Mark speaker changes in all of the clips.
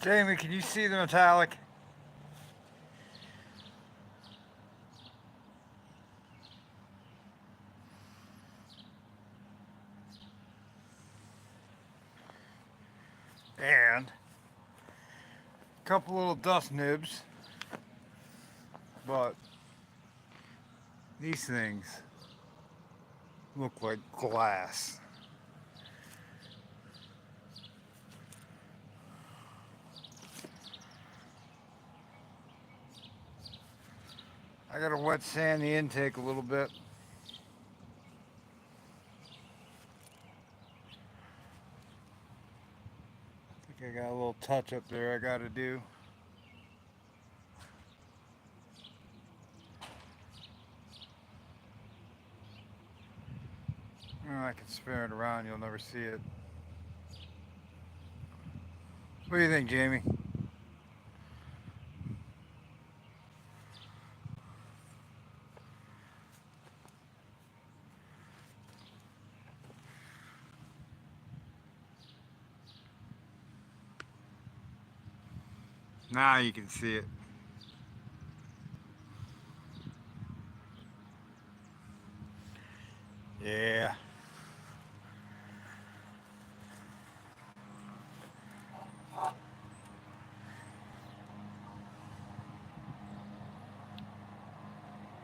Speaker 1: Jamie, can you see the metallic? And a couple little dust nibs, but these things look like glass. I gotta wet sand the intake a little bit. I think I got a little touch up there I gotta do. I can spin it around, you'll never see it. What do you think, Jamie? Now you can see it. Yeah.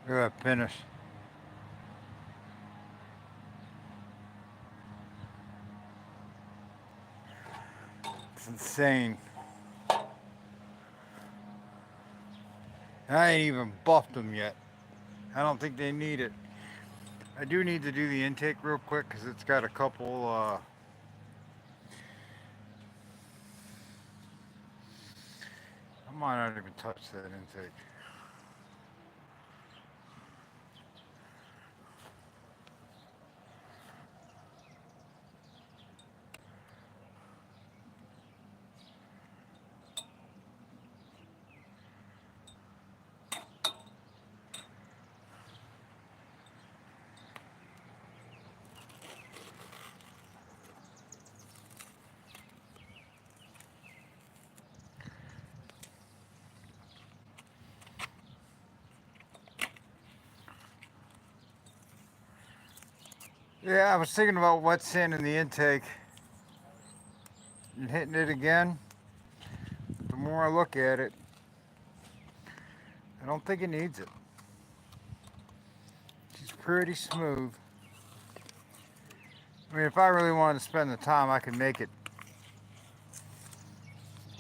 Speaker 1: Look at that finish. It's insane. I ain't even buffed them yet. I don't think they need it. I do need to do the intake real quick because it's got a couple. I might not even touch that intake. Yeah, I was thinking about wet sanding the intake and hitting it again. But the more I look at it, I don't think it needs it. She's pretty smooth. I mean, if I really wanted to spend the time, I could make it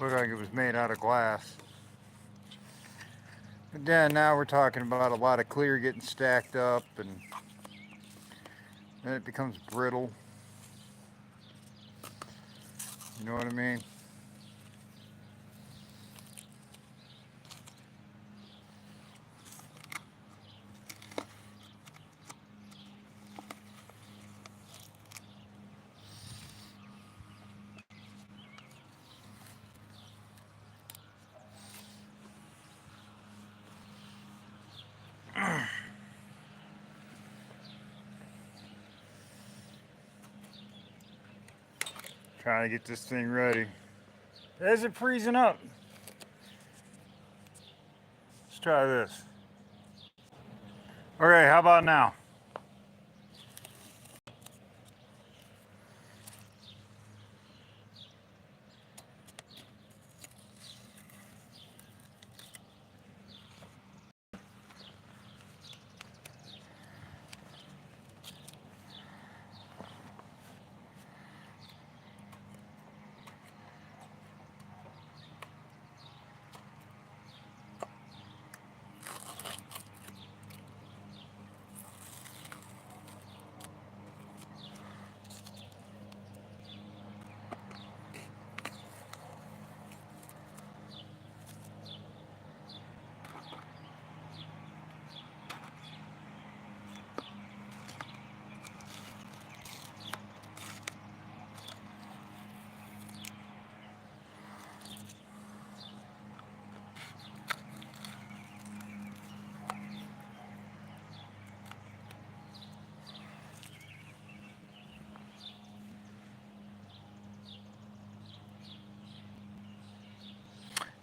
Speaker 1: look like it was made out of glass. But then now we're talking about a lot of clear getting stacked up, and then it becomes brittle. You know what I mean? Trying to get this thing ready. Is it freezing up? Let's try this. Okay, how about now?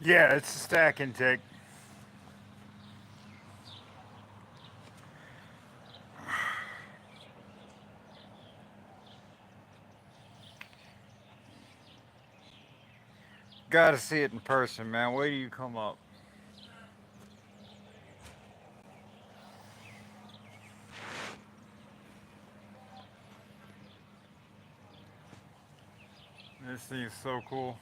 Speaker 1: Yeah, it's a stack intake. Gotta see it in person, man. Wait till you come up. This thing is so cool.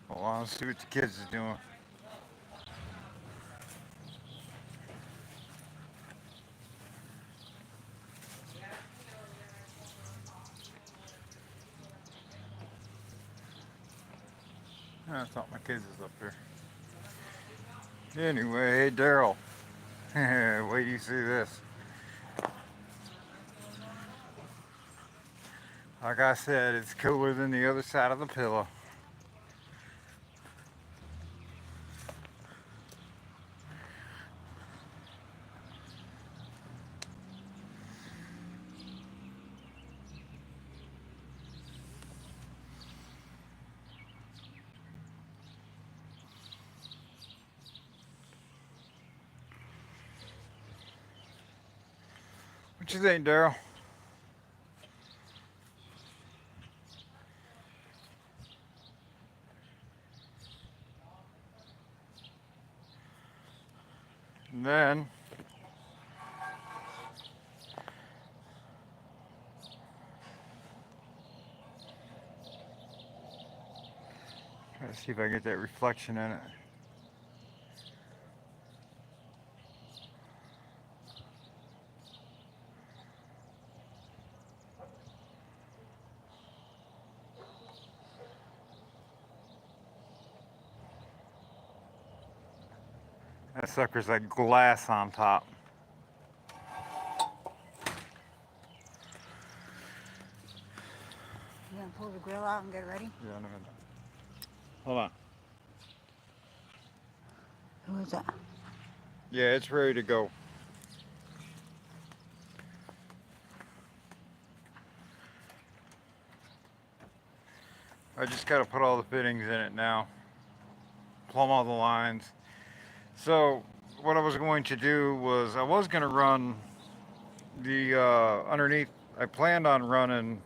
Speaker 1: Hold on, let's see what the kids are doing. I thought my kids was up there. Anyway, hey Daryl. Wait till you see this. Like I said, it's cooler than the other side of the pillow. What you think, Daryl? And then try to see if I get that reflection in it. That sucker's like glass on top.
Speaker 2: You gonna pull the grill out and get it ready?
Speaker 1: Yeah, in a minute. Hold on.
Speaker 2: Who is that?
Speaker 1: Yeah, it's ready to go. I just got to put all the fittings in it now. Plumb all the lines. So what I was going to do was I was going to run the underneath. I planned on running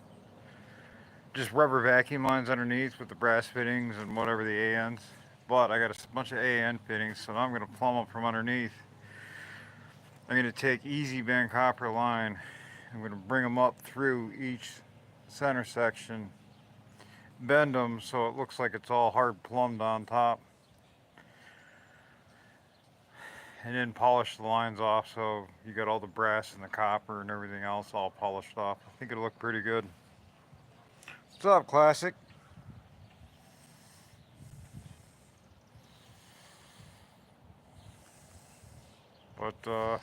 Speaker 1: just rubber vacuum lines underneath with the brass fittings and whatever the ANs. But I got a bunch of AN fittings, so now I'm going to plumb them from underneath. I'm going to take easy bend copper line. I'm going to bring them up through each center section, bend them so it looks like it's all hard plumbed on top, and then polish the lines off so you got all the brass and the copper and everything else all polished off. I think it'll look pretty good. What's up, Classic? But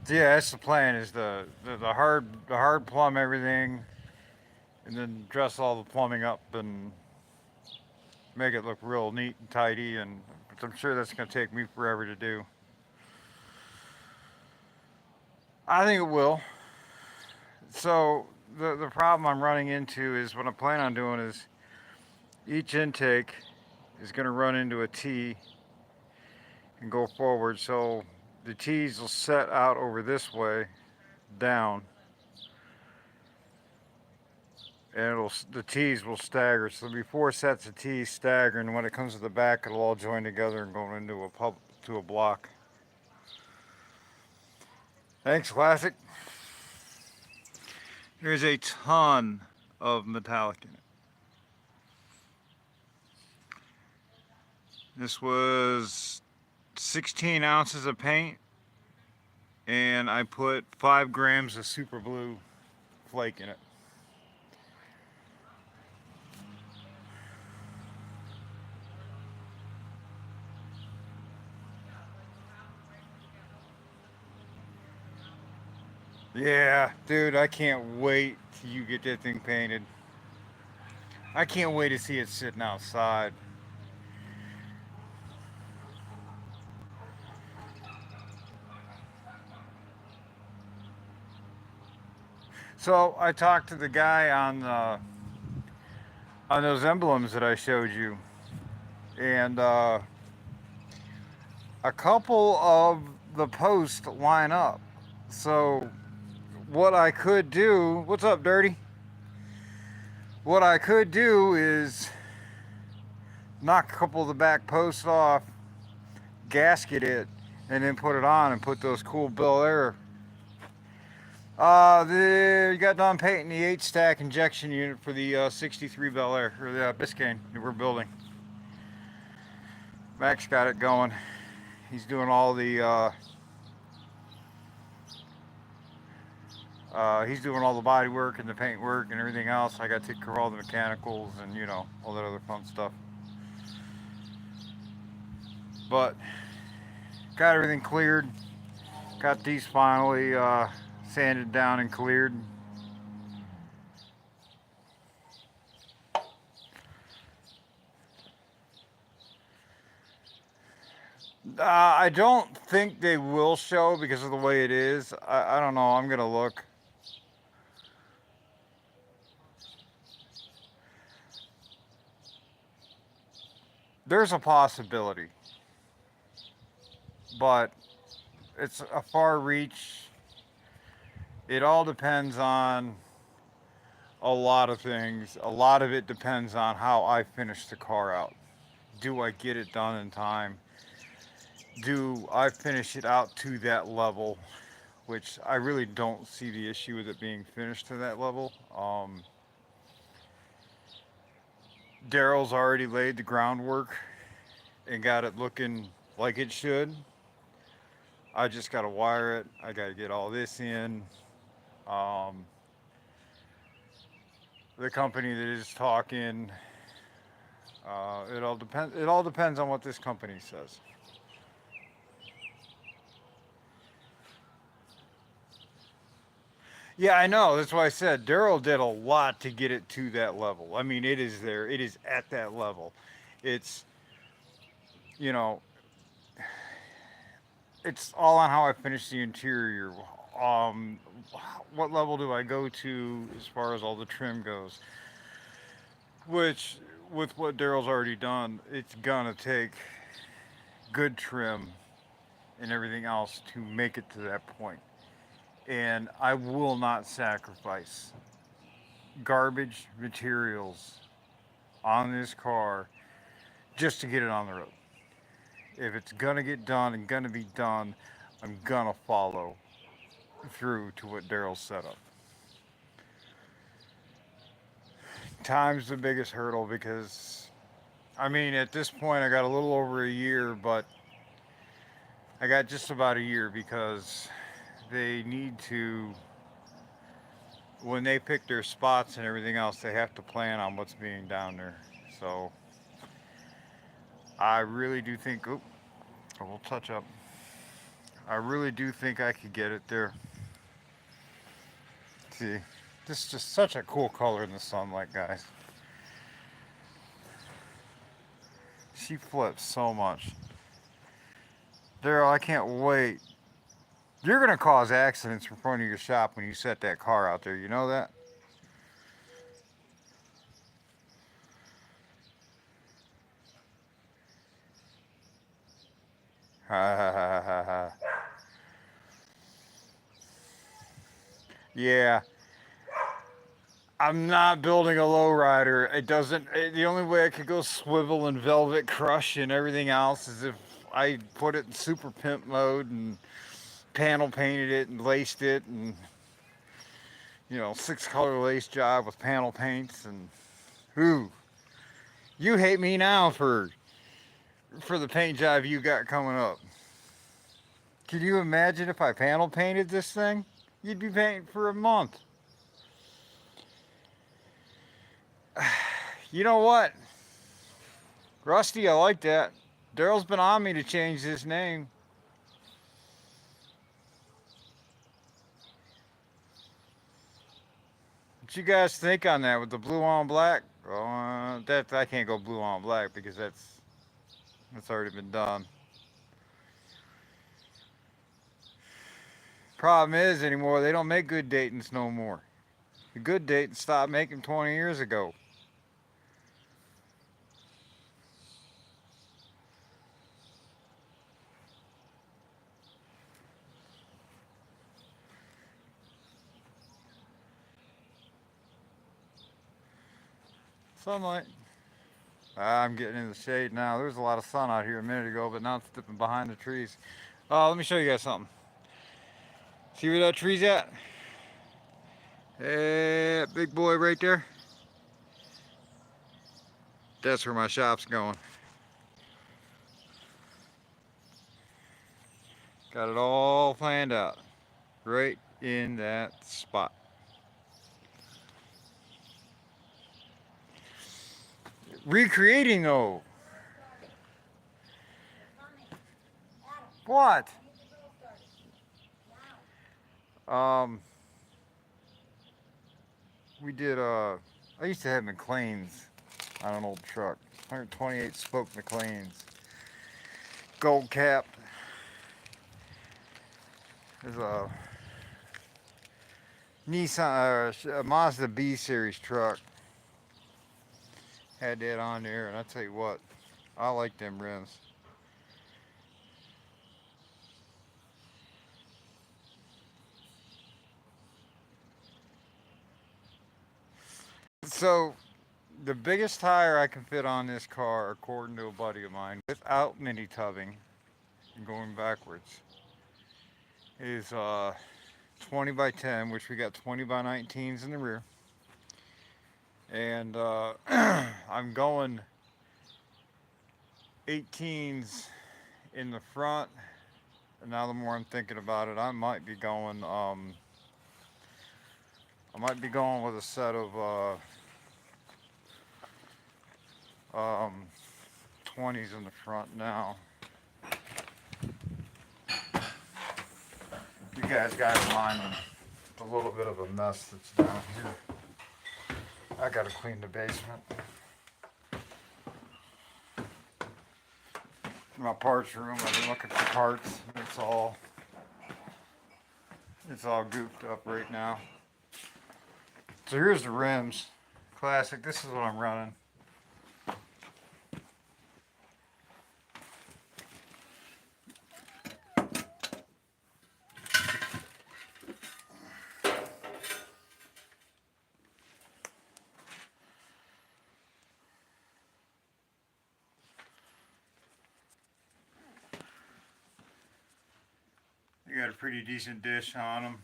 Speaker 1: yeah, that's the plan: is the hard plumb everything, and then dress all the plumbing up and make it look real neat and tidy. And I'm sure that's gonna take me forever to do. I think it will. So the problem I'm running into is what I plan on doing is each intake is going to run into a T and go forward. So the T's will set out over this way, down, and the T's will stagger. So there'll be four sets of T's staggering. And when it comes to the back, it'll all join together and go into a block. Thanks, Classic. There's a ton of metallic in it. This was 16 ounces of paint, and I put 5 grams of super blue flake in it. Yeah, dude, I can't wait till you get that thing painted. I can't wait to see it sitting outside. So I talked to the guy on those emblems that I showed you, and a couple of the posts line up. So what I could do, what's up, Dirty? What I could do is knock a couple of the back posts off, gasket it, and then put it on and put those cool Bel Air. You got done painting the 8-stack injection unit for the 63 Bel Air, or the Biscayne that we're building. Max got it going. He's doing all the body work and the paint work and everything else. I got to take care of all the mechanicals and all that other fun stuff. But got everything cleared. Got these finally sanded down and cleared. I don't think they will show because of the way it is. I don't know. I'm gonna look. There's a possibility, but it's a far reach. It all depends on a lot of things. A lot of it depends on how I finish the car out. Do I get it done in time? Do I finish it out to that level? Which I really don't see the issue with it being finished to that level. Daryl's already laid the groundwork and got it looking like it should. I just got to wire it. I got to get all this in. The company that is talking, it all depends. It all depends on what this company says. Yeah, I know. That's why I said Daryl did a lot to get it to that level. I mean, it is there. It is at that level. It's, you know, it's all on how I finish the interior. Um, what level do I go to as far as all the trim goes? Which, with what Daryl's already done, it's gonna take good trim and everything else to make it to that point. And I will not sacrifice garbage materials on this car just to get it on the road. If it's gonna get done and gonna be done, I'm gonna follow through to what Daryl set up. Time's the biggest hurdle because, I mean, at this point, I got a little over a year, but I got just about a year because they need to, when they pick their spots and everything else, they have to plan on what's being down there. So I really do think, we'll touch up. I really do think I could get it there. See, this is just such a cool color in the sunlight, guys. She flips so much. Daryl, I can't wait You're gonna cause accidents in front of your shop when you set that car out there. You know that? Ha ha ha ha ha. Yeah, I'm not building a lowrider. It doesn't. The only way I could go swivel and velvet crush and everything else is if I put it in super pimp mode and panel painted it and laced it and 6-color lace job with panel paints and ooh, you hate me now for the paint job you got coming up. Can you imagine if I panel painted this thing? You'd be painting for a month. You know what? Rusty, I like that. Daryl's been on me to change his name. What you guys think on that with the blue on black? That I can't go blue on black because that's already been done. Problem is anymore they don't make good Daytons no more. The good Dayton stopped making 20 years ago. Sunlight. I'm getting in the shade now. There was a lot of sun out here a minute ago, but now it's dipping behind the trees. Let me show you guys something. See where that tree's at? Hey, big boy right there. That's where my shop's going. Got it all planned out. Right in that spot. Recreating though. What? Um, we did I used to have McLean's on an old truck. 128 spoke McLean's. Gold capped. There's a Nissan, a Mazda B series truck. Had that on there, and I tell you what, I like them rims. So, the biggest tire I can fit on this car, according to a buddy of mine, without mini tubbing and going backwards, is 20 by 10, which we got 20 by 19s in the rear. And I'm going 18s in the front. And now the more I'm thinking about it, I might be going with a set of 20s in the front now. You guys got in mind a little bit of a mess that's down here. I gotta clean the basement. My parts room, I've been looking for parts. It's all gooped up right now. So here's the rims. Classic, this is what I'm running. You got a pretty decent dish on them.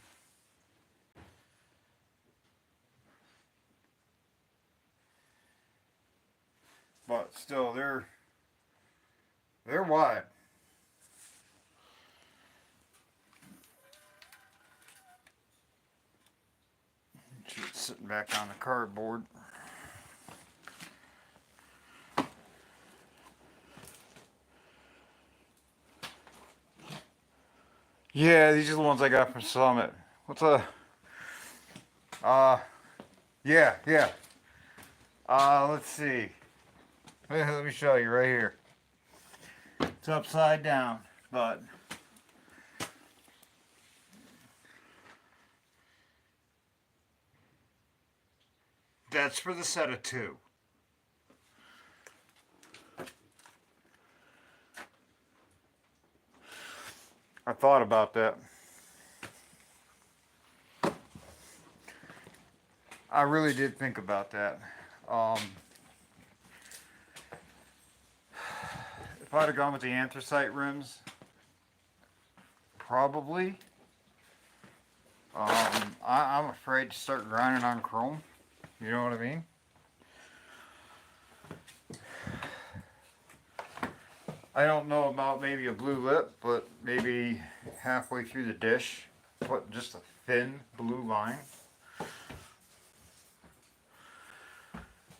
Speaker 1: But still, they're wide. Shit's sitting back on the cardboard. Yeah, these are the ones I got from Summit. What's a yeah. Let's see. Let me show you right here. It's upside down, but That's for the set of 2. I thought about that. I really did think about that. If I'd have gone with the anthracite rims, probably. I'm afraid to start grinding on chrome. You know what I mean? I don't know about maybe a blue lip, but maybe halfway through the dish, put just a thin blue line.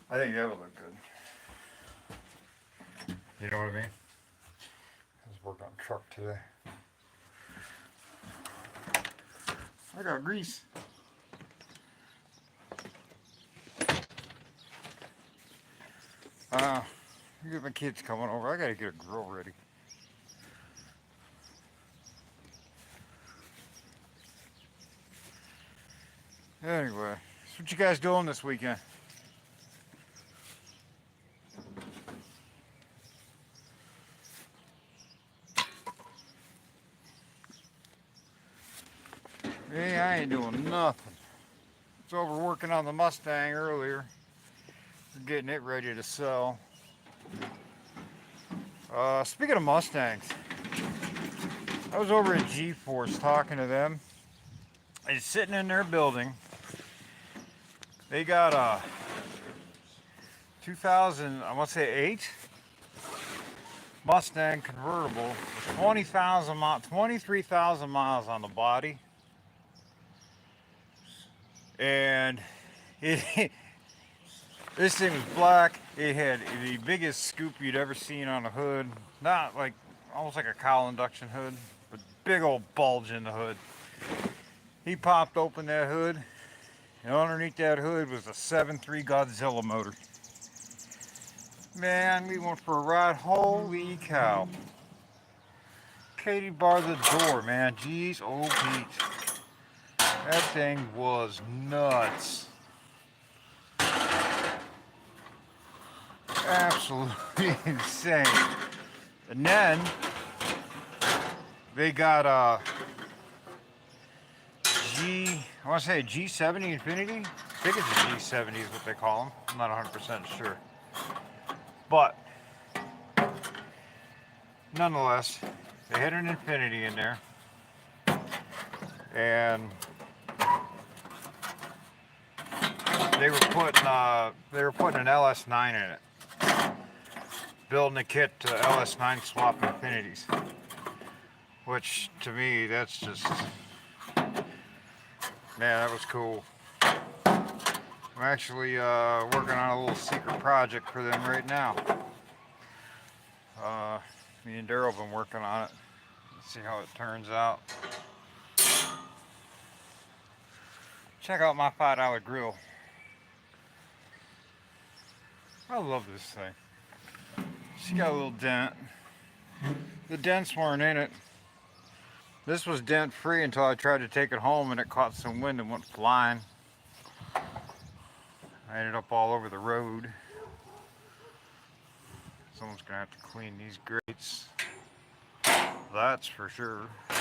Speaker 1: I think that would look good. You know what I mean? I was working on a truck today. I got grease. You get my kids coming over. I gotta get a grill ready. Anyway, so what you guys doing this weekend? Yeah, I ain't doing nothing. I was over working on the Mustang earlier. We're getting it ready to sell. Speaking of Mustangs, I was over at G-Force talking to them. It's sitting in their building. They got a 2000, I want to say 8 Mustang convertible with 23,000 miles on the body. And it, this thing was black. It had the biggest scoop you'd ever seen on a hood. Not like, almost like a cowl induction hood, but big old bulge in the hood. He popped open that hood, and underneath that hood was a 7.3 Godzilla motor. Man, we went for a ride. Holy cow. Katie barred the door, man. Jeez, oh Pete. That thing was nuts. Absolutely insane. And then they got a I want to say a G70 Infinity. I think it's a G70 is what they call them. I'm not 100% sure. But nonetheless, they had an Infinity in there. And they were putting an LS9 in it, building a kit to LS9 swap Infinities, which to me that's just, man, that was cool. I'm actually working on a little secret project for them right now. Me and Daryl have been working on it. Let's see how it turns out. Check out my $5 grill. I love this thing. She got a little dent. The dents weren't in it. This was dent free until I tried to take it home and it caught some wind and went flying. I ended up all over the road. Someone's gonna have to clean these grates. That's for sure. You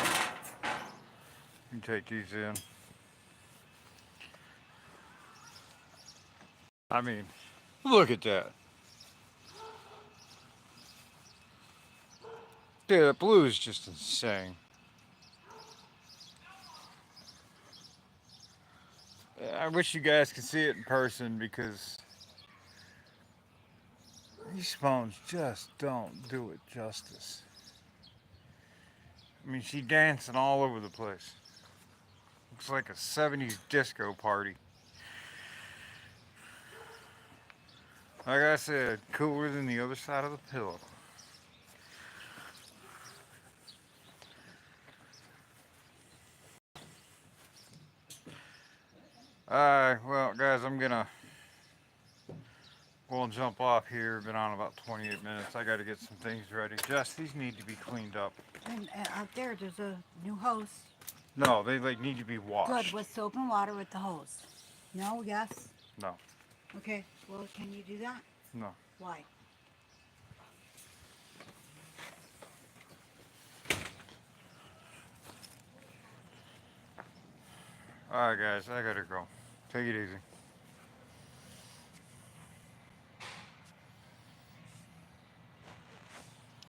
Speaker 1: can take these in. I mean, look at that. Dude, that blue is just insane. I wish you guys could see it in person because these phones just don't do it justice. I mean, she's dancing all over the place. Looks like a 70s disco party. Like I said, cooler than the other side of the pillow. Alright, well guys, I'm gonna go and jump off here. Been on about 28 minutes. I gotta get some things ready. Jess, these need to be cleaned up.
Speaker 2: And out there's a new hose.
Speaker 1: No, they like need to be washed.
Speaker 2: Good, with soap and water with the hose. No, yes?
Speaker 1: No.
Speaker 2: Okay, well, can you do that?
Speaker 1: No.
Speaker 2: Why?
Speaker 1: Alright guys, I gotta go. Take it easy.